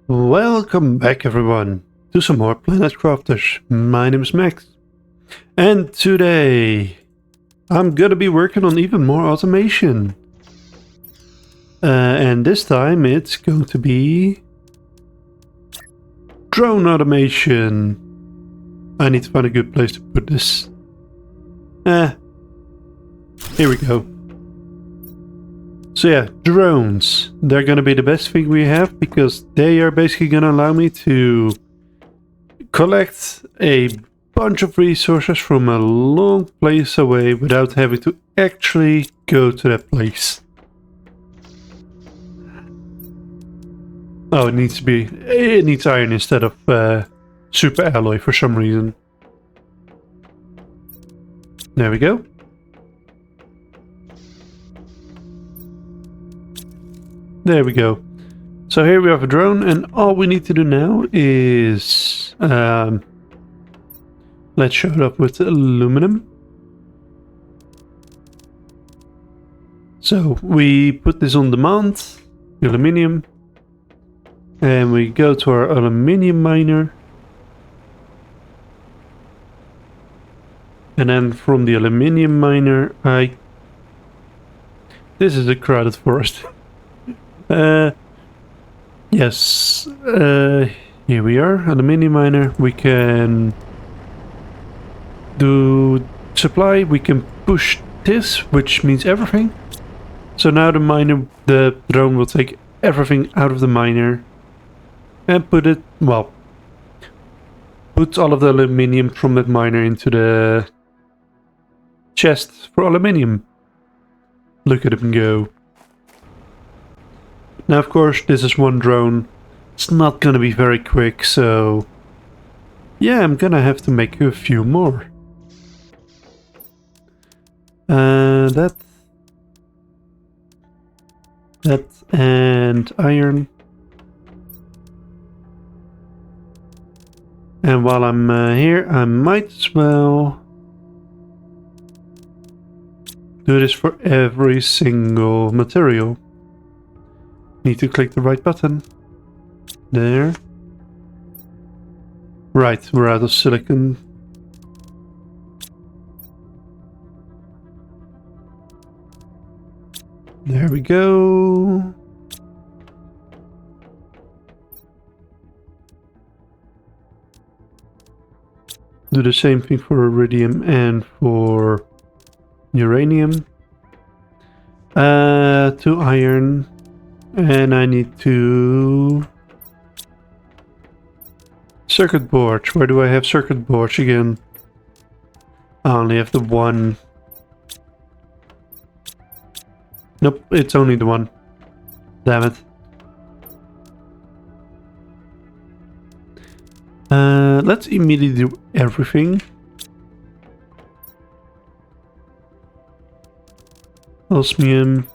Welcome back everyone to some more Planet Crafters. My name is Max, and today I'm gonna be working on even more automation. And this time it's going to be drone automation. I need to find a good place to put this. Here we go. So yeah, drones. They're gonna be the best thing we have because they are basically gonna allow me to collect a bunch of resources from a long place away without having to actually go to that place. Oh, it needs iron instead of super alloy for some reason. There we go. There we go. So here we have a drone, and all we need to do now is let's show it up with aluminum. So we put this on demand, aluminium, and we go to our aluminium miner, and then from the aluminium miner, this is a crowded forest. Yes, here we are, aluminium miner. We can do supply, we can push this, which means everything. So now the drone will take everything out of the miner and put all of the aluminium from that miner into the chest for aluminium. Look at him go. Now, of course, this is one drone. It's not gonna be very quick, so yeah, I'm gonna have to make a few more. That and iron. And while I'm here, I might as well do this for every single material. Need to click the right button. There. Right, we're out of silicon. There we go. Do the same thing for iridium and for uranium. 2 iron. And I need 2 circuit boards. Where do I have circuit boards again? I only have the one. Nope, it's only the one. Damn it. Let's immediately do everything. Osmium.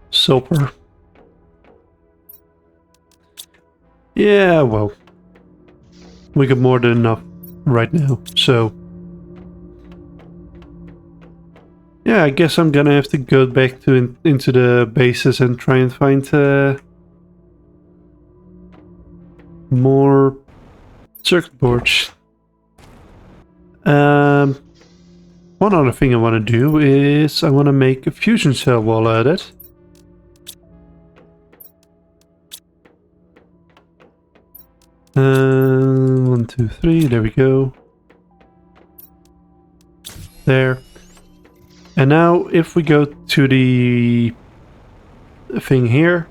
Silver. Yeah, well, we got more than enough right now, so yeah, I guess I'm gonna have to go back to into the bases and try and find more circuit boards. One other thing I want to do is I want to make a fusion cell while at it. One, 2, 3, there we go. There. And now if we go to the thing here,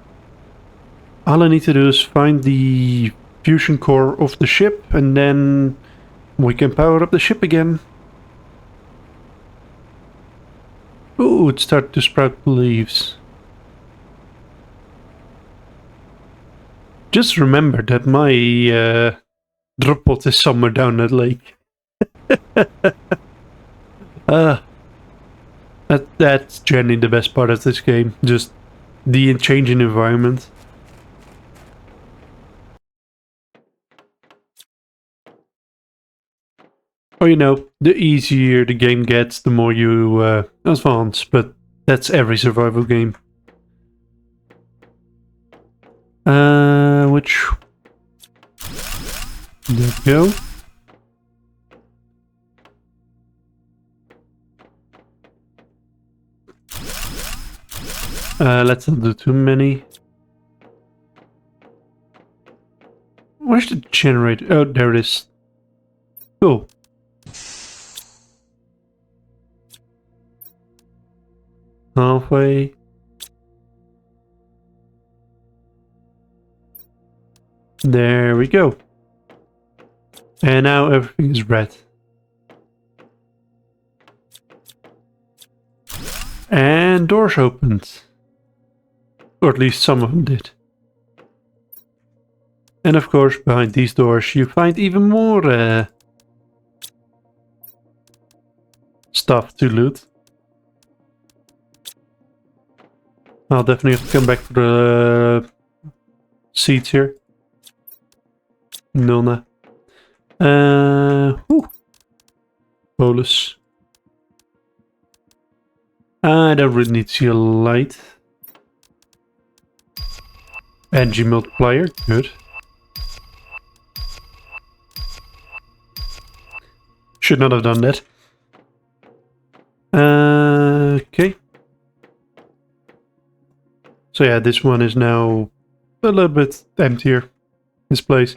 all I need to do is find the fusion core of the ship, and then we can power up the ship again. Ooh, it started to sprout leaves. Just remember that my drop pod is somewhere down that lake. That's generally the best part of this game. Just the changing environment. Or, you know, the easier the game gets, the more you advance, but that's every survival game. There we go. Let's not do too many. Where's the generator? Oh, there it is. Cool. Halfway. There we go. And now everything is red. And doors opened. Or at least some of them did. And of course, behind these doors you find even more stuff to loot. I'll definitely have to come back for the seeds here. Milna. Bolus. I don't really need to see a light. Energy multiplier, good. Should not have done that. Okay. So yeah, this one is now a little bit emptier. This place.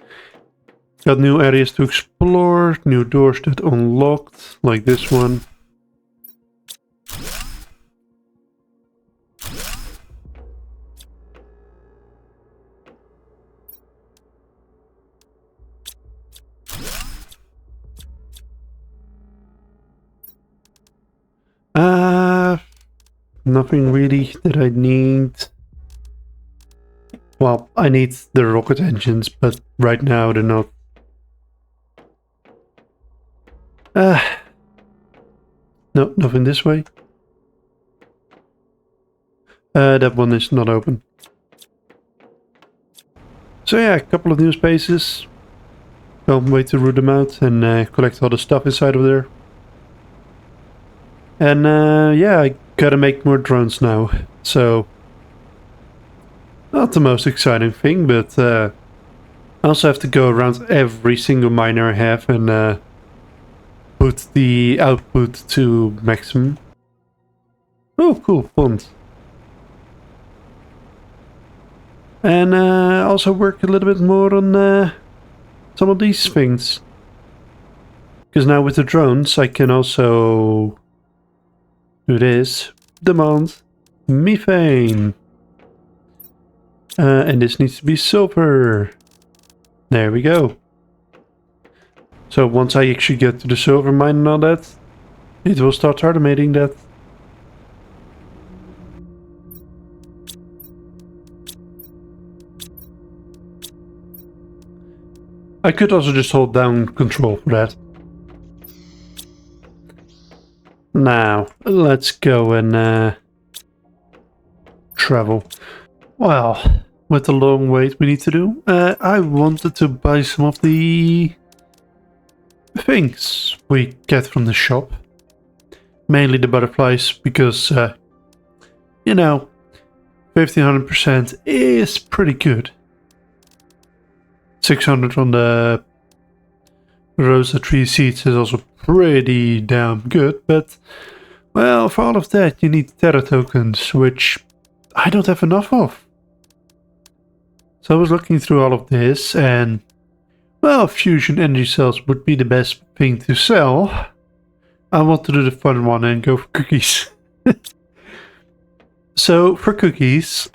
Got new areas to explore, new doors that unlocked, like this one. Nothing really that I need. Well, I need the rocket engines, but right now they're not. No, nothing this way. That one is not open. So yeah, a couple of new spaces. Can't wait to root them out and collect all the stuff inside of there. And yeah, I gotta make more drones now. So, not the most exciting thing, but I also have to go around every single miner I have and put the output to maximum. Oh, cool, pond. And also work a little bit more on some of these things. Because now with the drones I can also do this. Demand methane. And this needs to be silver. There we go. So once I actually get to the silver mine and all that, it will start automating that. I could also just hold down control for that. Now, let's go and travel. Well, with the long wait we need to do, I wanted to buy some of the things we get from the shop. Mainly the butterflies, because, you know, 1500% is pretty good. 600 on the Rosa tree seeds is also pretty damn good, but, well, for all of that you need Terra tokens, which I don't have enough of. So I was looking through all of this and, well, fusion energy cells would be the best thing to sell. I want to do the fun one and go for cookies. So for cookies,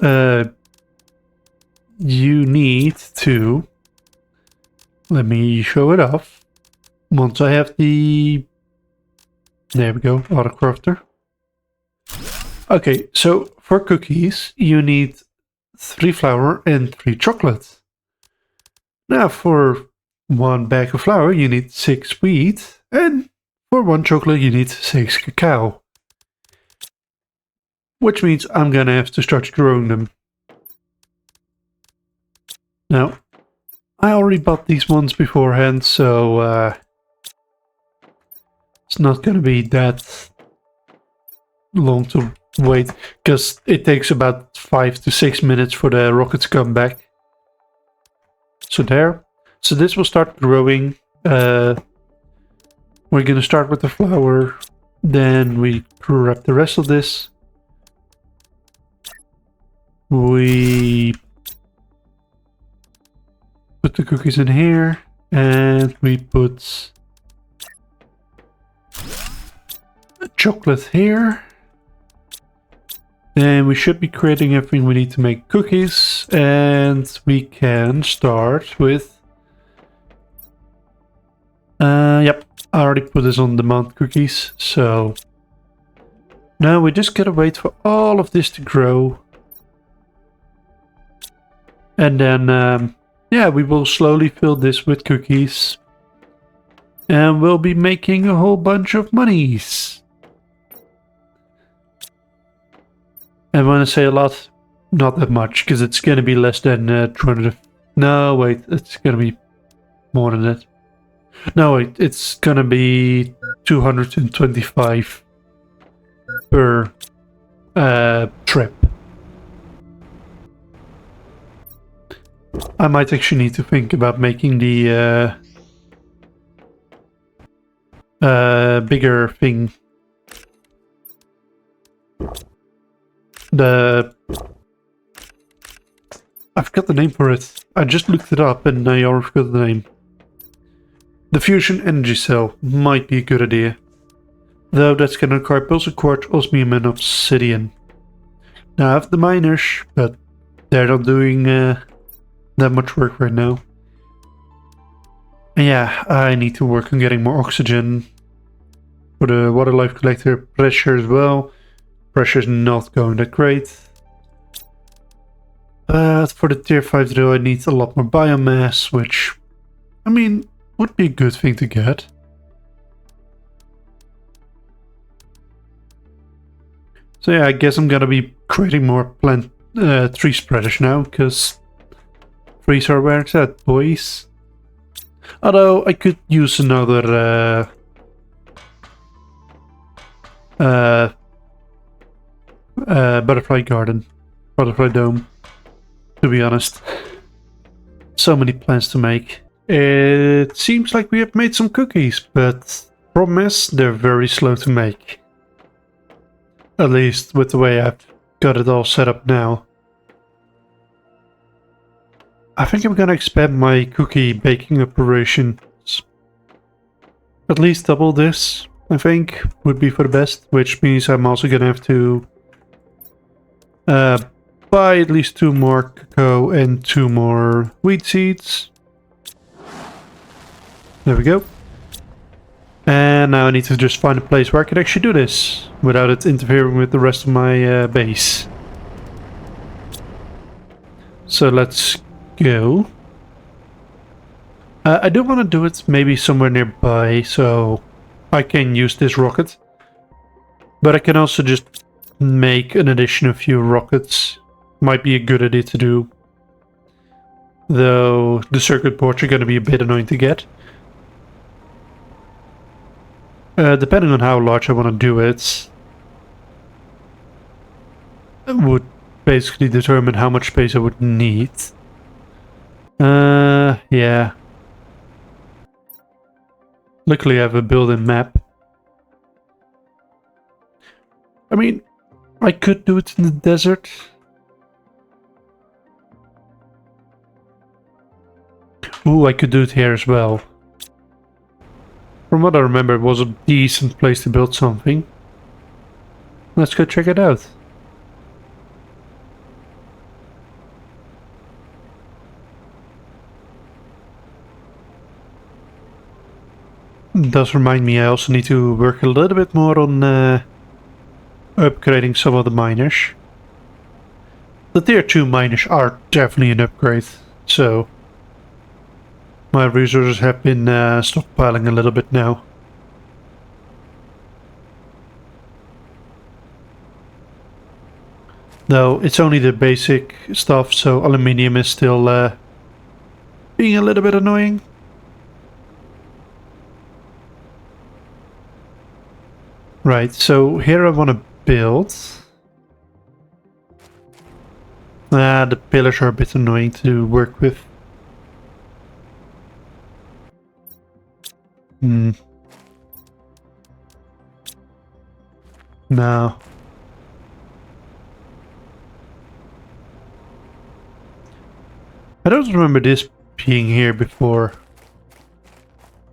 you need to, let me show it off. Once I have the, there we go, autocrafter. Okay, so for cookies, you need 3 flour and 3 chocolate. Now for 1 bag of flour, you need 6 wheat, and for 1 chocolate, you need 6 cacao. Which means I'm gonna have to start growing them. Now, I already bought these ones beforehand, so it's not gonna be that long to wait, because it takes about 5 to 6 minutes for the rocket to come back. So there. So this will start growing. We're gonna start with the flour. Then we grab the rest of this. We put the cookies in here. And we put chocolate here. Then we should be creating everything we need to make cookies. And we can start with... yep, I already put this on demand cookies. So now we just gotta wait for all of this to grow. And then, yeah, we will slowly fill this with cookies. And we'll be making a whole bunch of monies. And when I say a lot, not that much, because it's going to be less than 200. No, wait, it's going to be more than that. No, wait, it's going to be 225 per trip. I might actually need to think about making the bigger thing. I forgot the name for it. I just looked it up and I already forgot the name. The fusion energy cell might be a good idea. Though that's gonna require pulsar quartz, osmium and obsidian. Now I have the miners, but they're not doing that much work right now. And yeah, I need to work on getting more oxygen for the water life collector, pressure as well. Pressure's not going that great. But for the tier 5 drill I need a lot more biomass, which, I mean, would be a good thing to get. So yeah, I guess I'm gonna be creating more plant tree spreaders now, because trees are where it's at, boys. Although I could use another butterfly garden, butterfly dome, to be honest. So many plans to make. It seems like we have made some cookies, but problem is they're very slow to make. At least with the way I've got it all set up now. I think I'm gonna expand my cookie baking operations. At least double this, I think, would be for the best, which means I'm also gonna have to buy at least 2 more cocoa and 2 more wheat seeds. There we go. And now I need to just find a place where I can actually do this without it interfering with the rest of my base. So let's go. I do want to do it maybe somewhere nearby so I can use this rocket. But I can also just make an additional few rockets. Might be a good idea to do. Though the circuit boards are going to be a bit annoying to get. Depending on how large I want to do it, would basically determine how much space I would need. Yeah. Luckily I have a built-in map. I mean, I could do it in the desert. Ooh, I could do it here as well. From what I remember, it was a decent place to build something. Let's go check it out. Does remind me I also need to work a little bit more on upgrading some of the miners. The tier 2 miners are definitely an upgrade, so my resources have been stockpiling a little bit now. Though it's only the basic stuff, so aluminium is still being a little bit annoying. Right, so here I want to build. The pillars are a bit annoying to work with. No. I don't remember this being here before.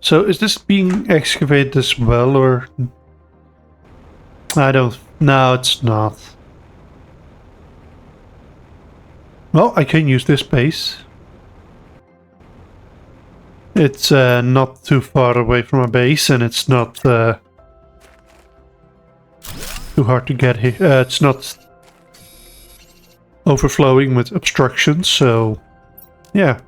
So is this being excavated as well, or... I don't... No, it's not. Well, I can use this space. It's not too far away from my base, and it's not too hard to get here. It's not overflowing with obstructions, so yeah.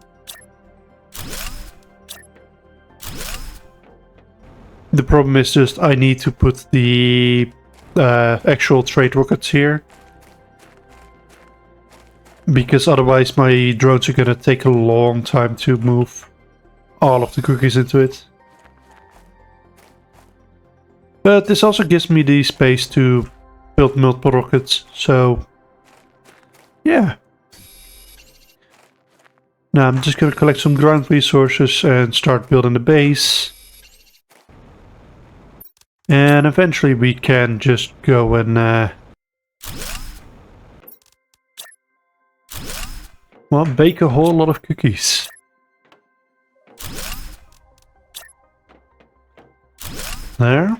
The problem is just I need to put the actual trade rockets here, because otherwise my drones are gonna take a long time to move all of the cookies into it. But this also gives me the space to build multiple rockets, so yeah. Now I'm just gonna collect some ground resources and start building the base. And eventually we can just go and well, bake a whole lot of cookies. There.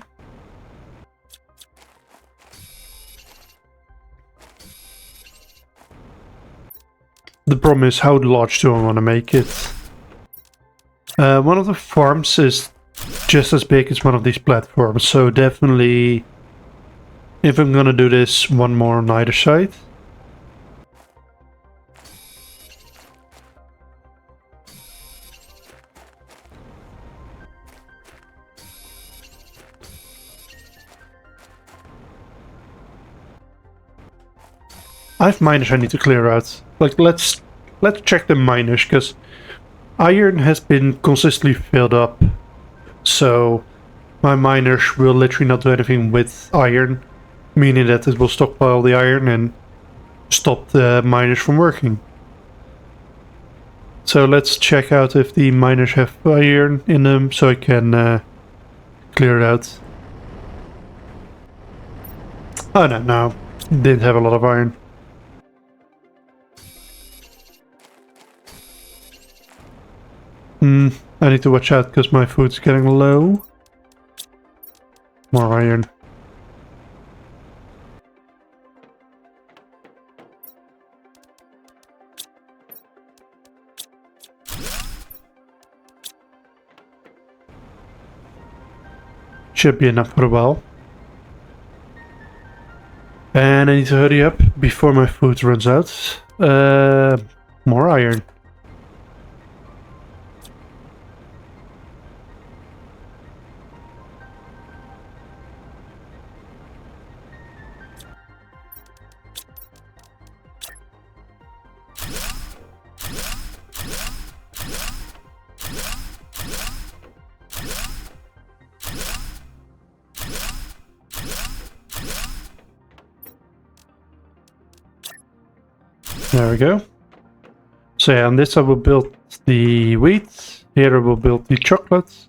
The problem is, how large do I want to make it? One of the farms is just as big as one of these platforms, so definitely if I'm gonna do this, one more on either side. I have miners I need to clear out. Like, let's check the miners, because iron has been consistently filled up. So my miners will literally not do anything with iron, meaning that it will stockpile the iron and stop the miners from working. So let's check out if the miners have iron in them, so I can clear it out. Oh no, didn't have a lot of iron. I need to watch out because my food's getting low. More iron. Should be enough for a while. And I need to hurry up before my food runs out. More iron. There we go. So yeah, on this I will build the wheat. Here I will build the chocolate.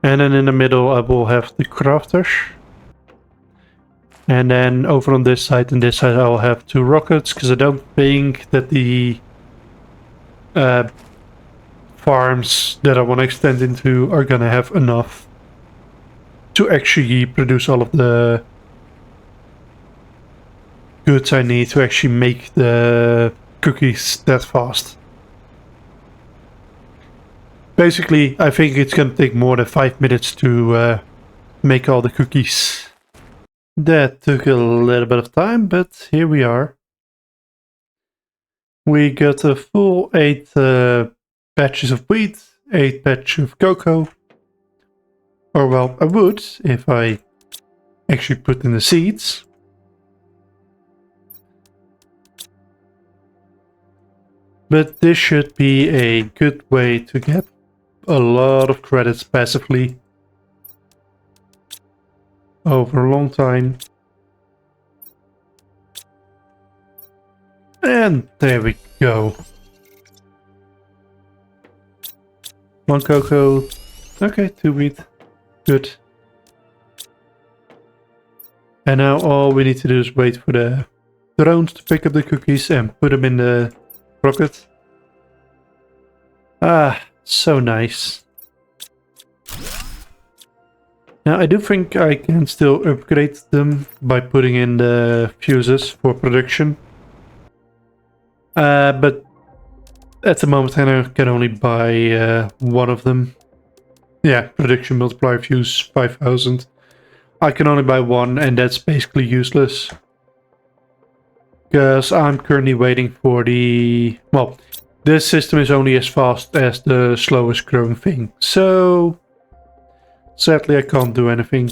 And then in the middle I will have the crafters. And then over on this side and this side I'll have 2 rockets, because I don't think that the farms that I want to extend into are gonna have enough to actually produce all of the goods I need to actually make the cookies that fast. Basically, I think it's gonna take more than 5 minutes to make all the cookies. That took a little bit of time, but here we are. We got a full 8 batches of wheat, 8 batches of cocoa. Or well, I would if I actually put in the seeds. But this should be a good way to get a lot of credits passively over a long time. And there we go. 1 cocoa. Okay, 2 wheat. Good. And now all we need to do is wait for the drones to pick up the cookies and put them in the rocket. Ah, so nice. Now I do think I can still upgrade them by putting in the fuses for production. But at the moment I can only buy one of them. Yeah, production multiplier fuse 5000. I can only buy one and that's basically useless. Because I'm currently waiting for the... Well, this system is only as fast as the slowest growing thing. So... sadly I can't do anything.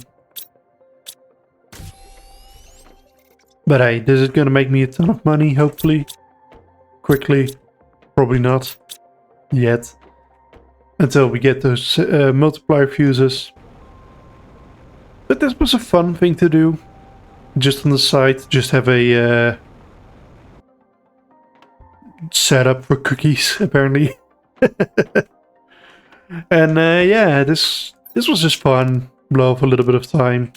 But hey, this is gonna make me a ton of money, hopefully. Quickly. Probably not. Yet. Until we get those multiplier fuses. But this was a fun thing to do. Just on the side, just have a setup for cookies, apparently. And yeah, this was just fun. Blow off a little bit of time.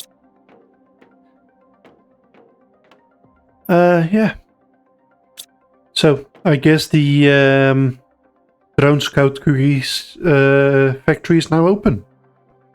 Yeah. So, I guess the Drone Scout cookies factory is now open.